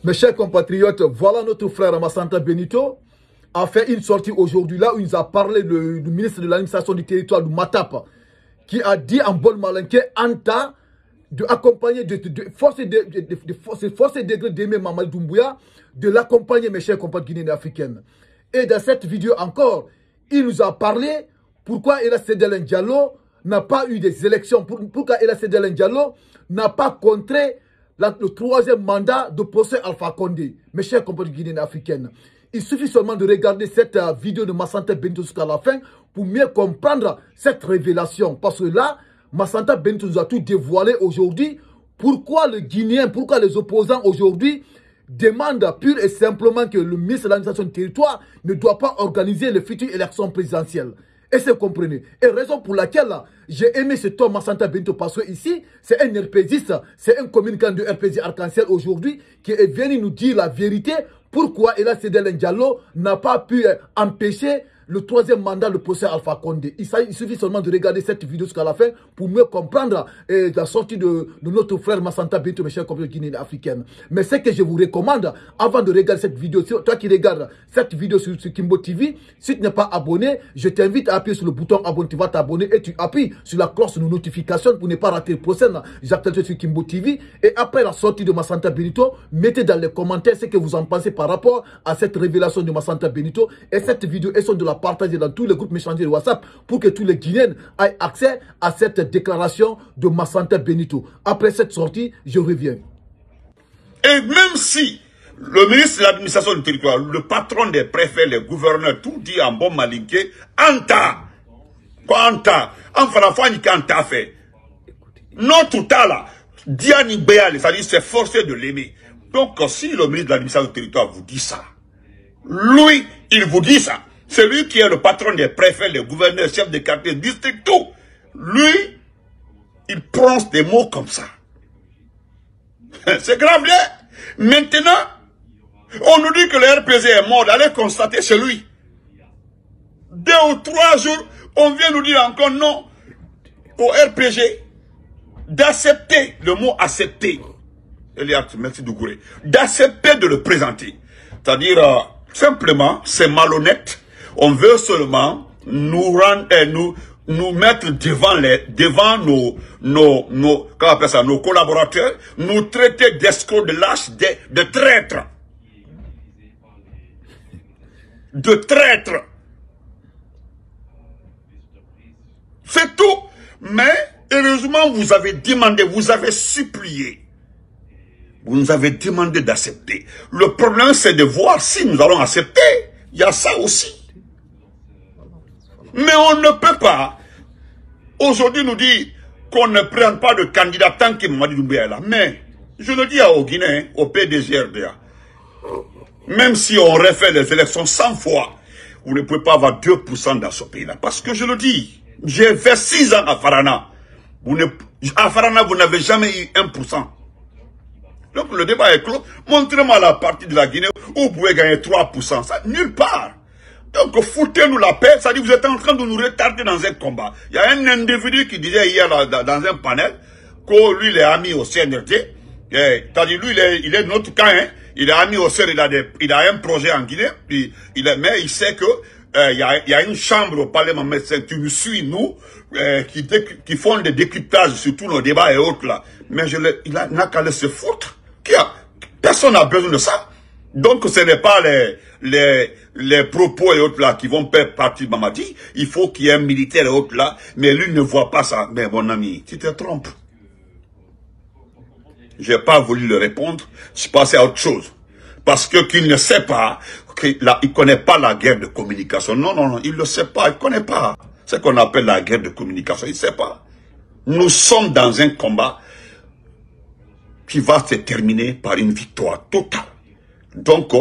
Mes chers compatriotes, voilà notre frère Massanta Benito a fait une sortie aujourd'hui là où il nous a parlé du ministre de l'administration du territoire du Matap qui a dit en bon malinqué Anta de accompagner, de forcer degré d'aimer Mamadou Doumbouya, de l'accompagner mes chers compatriotes guinéens africaines. Et dans cette vidéo encore, il nous a parlé pourquoi Ella Sédélé Diallo n'a pas eu des élections, pourquoi Ella Sédélé Diallo n'a pas contré le troisième mandat de procès Alpha Condé. Mes chers compatriotes guinéens africaines, il suffit seulement de regarder cette vidéo de Massanta Benito jusqu'à la fin pour mieux comprendre cette révélation. Parce que là, Massanta Benito nous a tout dévoilé aujourd'hui. Pourquoi le Guinéen, pourquoi les opposants aujourd'hui demandent pure et simplement que le ministre de l'administration du territoire ne doit pas organiser les futures élections présidentielles. Et c'est comprenez. Et raison pour laquelle j'ai aimé ce homme Massanta Benito parce que ici, c'est un RPGiste, c'est un communicant de RPG Arc-en-Ciel aujourd'hui qui est venu nous dire la vérité. Pourquoi Ella Sédélé Diallo n'a pas pu empêcher le troisième mandat de procès Alpha Condé. Il suffit seulement de regarder cette vidéo jusqu'à la fin pour mieux comprendre la sortie de notre frère Massanta Benito, mes chers compatriotes guinéens africains. Mais ce que je vous recommande, avant de regarder cette vidéo, toi qui regardes cette vidéo sur Kimbo TV, si tu n'es pas abonné, je t'invite à appuyer sur le bouton abonner, tu vas t'abonner et tu appuies sur la cloche de notification pour ne pas rater le prochain actualités sur Kimbo TV. Et après la sortie de Massanta Benito, mettez dans les commentaires ce que vous en pensez par rapport à cette révélation de Massanta Benito. Et cette vidéo est de la partager dans tous les groupes messagers de WhatsApp pour que tous les Guinéens aient accès à cette déclaration de Massanta Benito. Après cette sortie, je reviens. Et même si le ministre de l'administration du territoire, le patron des préfets, les gouverneurs, tout dit en bon malinqué, Anta, quoi Anta, en français, Anta fait. Notre tas là, Diani Béal, c'est-à-dire c'est forcé de l'aimer. Donc si le ministre de l'administration du territoire vous dit ça, lui, il vous dit ça. C'est lui qui est le patron des préfets, les gouverneurs, chefs de quartier, district, tout. Lui, il prononce des mots comme ça. C'est grave, hein? Maintenant, on nous dit que le RPG est mort. Allez constater chez lui. 2 ou 3 jours, on vient nous dire encore non au RPG d'accepter, le mot accepter. Eliat, merci Dougouré. D'accepter de le présenter. C'est-à-dire, simplement, c'est malhonnête. On veut seulement nous rendre, nous mettre devant comment on appelle ça, nos collaborateurs, nous traiter d'escrocs, de lâches, de traîtres. De traîtres. C'est tout. Mais, heureusement, vous avez demandé, vous avez supplié. Vous nous avez demandé d'accepter. Le problème, c'est de voir si nous allons accepter. Il y a ça aussi. Mais on ne peut pas, aujourd'hui, nous dire qu'on ne prenne pas de candidat tant que Mamadou Doumbouya est là. Mais, je le dis aux Guinéens, au PDG-RDA, même si on refait les élections 100 fois, vous ne pouvez pas avoir 2% dans ce pays-là. Parce que je le dis, j'ai fait 6 ans à Farana. À Farana, vous n'avez jamais eu 1%. Donc le débat est clos. Montrez-moi la partie de la Guinée où vous pouvez gagner 3%. Ça, nulle part. Donc foutez-nous la paix. Ça dit vous êtes en train de nous retarder dans un combat. Il y a un individu qui disait hier dans un panel que lui il est ami au CNRD. C'est-à-dire lui il est de notre camp. Hein. Il est ami au CNRD. Il a un projet en Guinée. Mais il sait que il y a une chambre au Parlement médecin qui nous suit, nous, qui font des décryptages sur tous nos débats et autres là. Mais il n'a qu'à laisser foutre. Personne n'a besoin de ça. Donc ce n'est pas les propos et autres là qui vont faire partie de Mamadi. Il faut qu'il y ait un militaire et autres là. Mais lui ne voit pas ça. Mais mon ami, tu te trompes. Je n'ai pas voulu le répondre. Je suis passé à autre chose. Parce que qu'il ne sait pas, il ne connaît pas la guerre de communication. Non, il ne le sait pas, il ne connaît pas. C'est ce qu'on appelle la guerre de communication, il ne sait pas. Nous sommes dans un combat qui va se terminer par une victoire totale. Donc,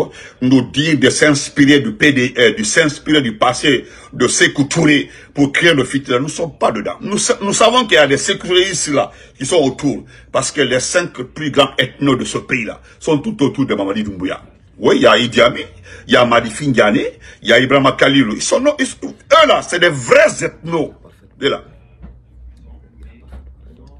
nous dire de s'inspirer du de s'inspirer du passé de Sékou Touré pour créer le futur, nous ne sommes pas dedans. Nous savons qu'il y a des sécuritistes là qui sont autour, parce que les 5 plus grands ethnos de ce pays-là sont tout autour de Mamadi Doumbouya. Oui, il y a Idi Amin, il y a Madi Findiane, il y a Ibrahima Khalilou. Eux là, c'est des vrais ethnos. De là.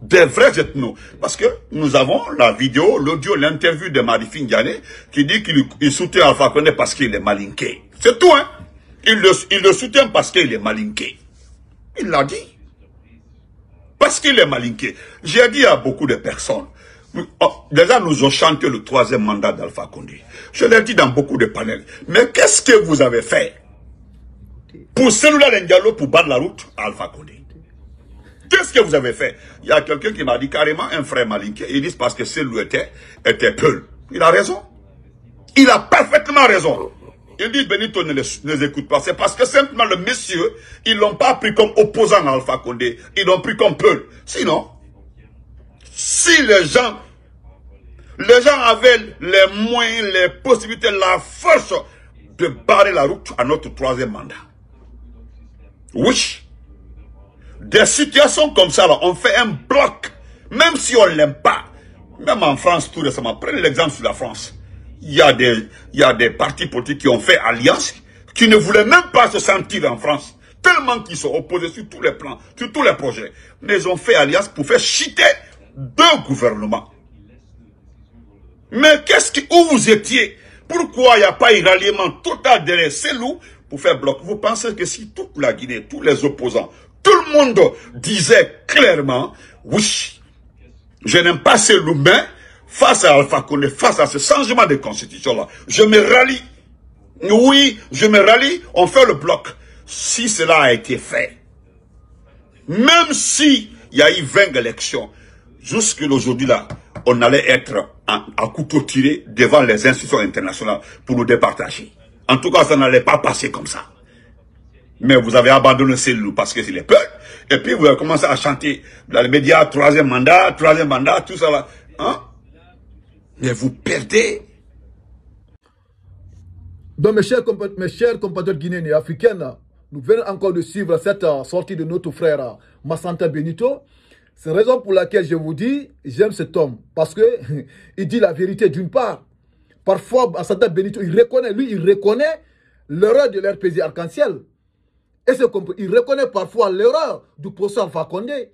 Des vrais ethnos. Parce que nous avons la vidéo, l'audio, l'interview de Marifine Diané qui dit qu'il soutient Alpha Condé parce qu'il est malinqué. C'est tout, hein. Il le soutient parce qu'il est malinqué. Il l'a dit. Parce qu'il est malinqué. J'ai dit à beaucoup de personnes, déjà nous ont chanté le 3e mandat d'Alpha Condé. Je l'ai dit dans beaucoup de panels. Mais qu'est-ce que vous avez fait pour Selula Diallo pour battre la route à Alpha Condé? Qu'est-ce que vous avez fait? Il y a quelqu'un qui m'a dit carrément un frère malinqué. Ils disent parce que Selou était Peul. Il a raison. Il a parfaitement raison. Il dit Benito ne les écoute pas. C'est parce que simplement le monsieur, ils l'ont pas pris comme opposant à Alpha Condé. Ils l'ont pris comme Peul. Sinon, si les gens avaient les moyens, les possibilités, la force de barrer la route à notre 3e mandat. Oui. Des situations comme ça, là, on fait un bloc. Même si on ne l'aime pas. Même en France, tout récemment. Prenez l'exemple sur la France. Il y a des partis politiques qui ont fait alliance, qui ne voulaient même pas se sentir en France. Tellement qu'ils sont opposés sur tous les plans, sur tous les projets. Mais ils ont fait alliance pour faire chuter 2 gouvernements. Mais où vous étiez? Pourquoi il n'y a pas eu ralliement total derrière Selou pour faire bloc? Vous pensez que si toute la Guinée, tous les opposants, tout le monde disait clairement, oui, je n'aime pas Selou, mais face à Alpha Condé, face à ce changement de constitution-là, je me rallie. Oui, je me rallie, on fait le bloc. Si cela a été fait, même si il y a eu 20 élections, jusqu'à aujourd'hui là, on allait être à couteau tiré devant les institutions internationales pour nous départager. En tout cas, ça n'allait pas passer comme ça. Mais vous avez abandonné Selou parce que c'est les peurs. Et puis vous avez commencé à chanter dans les médias, 3e mandat, tout ça là. Hein? Mais vous perdez. Donc mes chers compatriotes guinéens et africains, nous venons encore de suivre cette sortie de notre frère Massanta Benito. C'est la raison pour laquelle je vous dis, j'aime cet homme. Parce que il dit la vérité d'une part. Parfois, Massanta Benito, il reconnaît l'erreur de l'RPZ Arc-en-Ciel. Et c'est compris. Il reconnaît parfois l'erreur du procès Alpha Condé.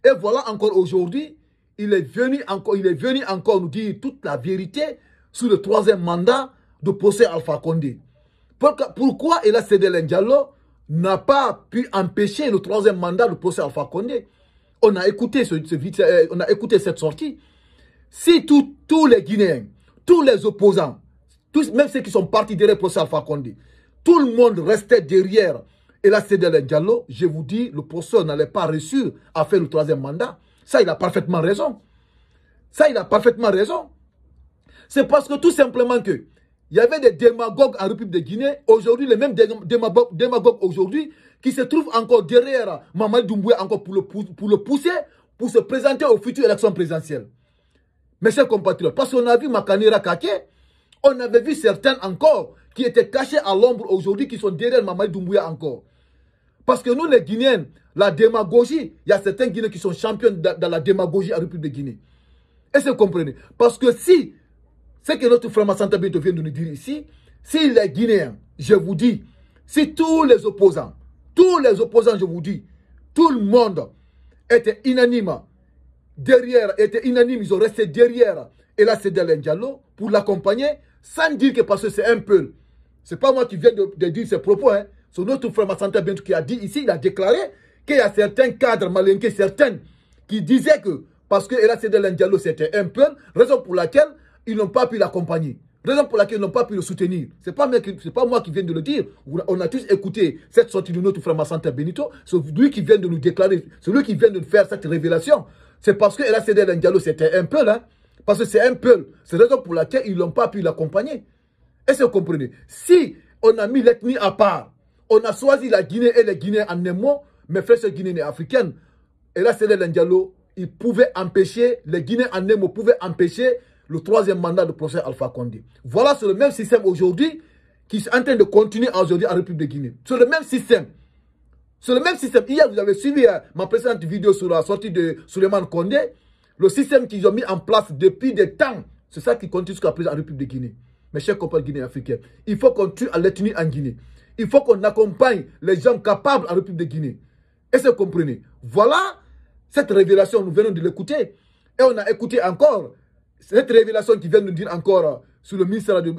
Et voilà encore aujourd'hui, il est venu encore nous dire toute la vérité sur le 3e mandat de procès Alpha Condé. Pourquoi Ella Sédé Diallo n'a pas pu empêcher le 3e mandat de procès Alpha Condé? On a écouté cette sortie. Si tous les Guinéens, tous les opposants, même ceux qui sont partis derrière le procès Alpha Condé, tout le monde restait derrière Ella Sédé Diallo, je vous dis, le procès n'allait pas réussir à faire le 3e mandat. Ça, il a parfaitement raison. Ça, il a parfaitement raison. C'est parce que tout simplement que il y avait des démagogues en République de Guinée, aujourd'hui, les mêmes démagogues aujourd'hui, qui se trouvent encore derrière Mamadi Doumbouya encore pour le pousser, pour se présenter aux futures élections présidentielles. Mes chers compatriotes, parce qu'on a vu Makanera Kake, on avait vu certains encore qui étaient cachés à l'ombre aujourd'hui, qui sont derrière Mamadi Doumbouya encore. Parce que nous, les Guinéens, la démagogie, il y a certains Guinéens qui sont champions dans la démagogie en République de Guinée. Est-ce que vous comprenez? Parce que si, c'est que notre frère Massanta Benito vient de nous dire ici, si les Guinéens, je vous dis, si tous les opposants, je vous dis, tout le monde était unanime, ils ont resté derrière Ella Sédé Diallo pour l'accompagner, sans dire que parce que c'est un peu. C'est pas moi qui viens de dire ces propos, hein. C'est notre frère Massanta Benito qui a dit ici, il a déclaré qu'il y a certains cadres malinqués, certains qui disaient que parce que Ella Sédé Diallo c'était un peu, raison pour laquelle ils n'ont pas pu l'accompagner. Raison pour laquelle ils n'ont pas pu le soutenir. Ce n'est pas moi qui viens de le dire. On a tous écouté cette sortie de notre frère Massanta Benito. C'est lui qui vient de nous déclarer, c'est lui qui vient de nous faire cette révélation. C'est parce que Ella Sédé Diallo c'était un peu là. Parce que c'est un peu. C'est la raison pour laquelle ils n'ont pas pu l'accompagner. Est-ce que vous comprenez? Si on a mis l'ethnie à part, on a choisi la Guinée et les Guinéens en un mot, mes frères et Guinéens et africaines, Ella Sédé Diallo, il pouvait empêcher, les Guinéens en un mot pouvaient empêcher le 3e mandat de procès Alpha Condé. Voilà, c'est le même système aujourd'hui qui est en train de continuer aujourd'hui en République de Guinée. C'est le même système. C'est le même système. Hier, vous avez suivi ma précédente vidéo sur la sortie de Souleymane Condé. Le système qu'ils ont mis en place depuis des temps, c'est ça qui continue jusqu'à présent en République de Guinée. Mes chers compatriotes guinéens africains, il faut qu'on tue à l'ethnie en Guinée. Il faut qu'on accompagne les gens capables en République de Guinée. Est-ce que vous comprenez? Voilà Cette révélation, nous venons de l'écouter. Et on a écouté encore cette révélation qui vient nous dire encore sur le ministère de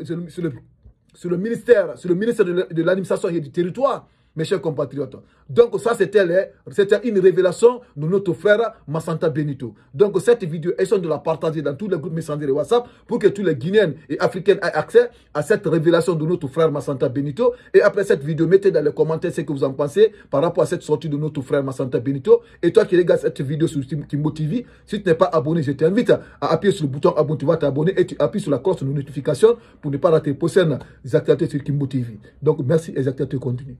l'administration et du territoire, mes chers compatriotes. Donc ça, c'était une révélation de notre frère Massanta Benito. Donc cette vidéo, essayons de la partager dans tous les groupes Messenger et WhatsApp pour que tous les Guinéens et Africains aient accès à cette révélation de notre frère Massanta Benito. Et après cette vidéo, mettez dans les commentaires ce que vous en pensez par rapport à cette sortie de notre frère Massanta Benito. Et toi qui regardes cette vidéo sur Kimbo TV, si tu n'es pas abonné, je t'invite à appuyer sur le bouton abonner, tu vas t'abonner et tu appuies sur la cloche de notification pour ne pas rater les prochaines actualités sur Kimbo TV. Donc merci et les actualités continuent.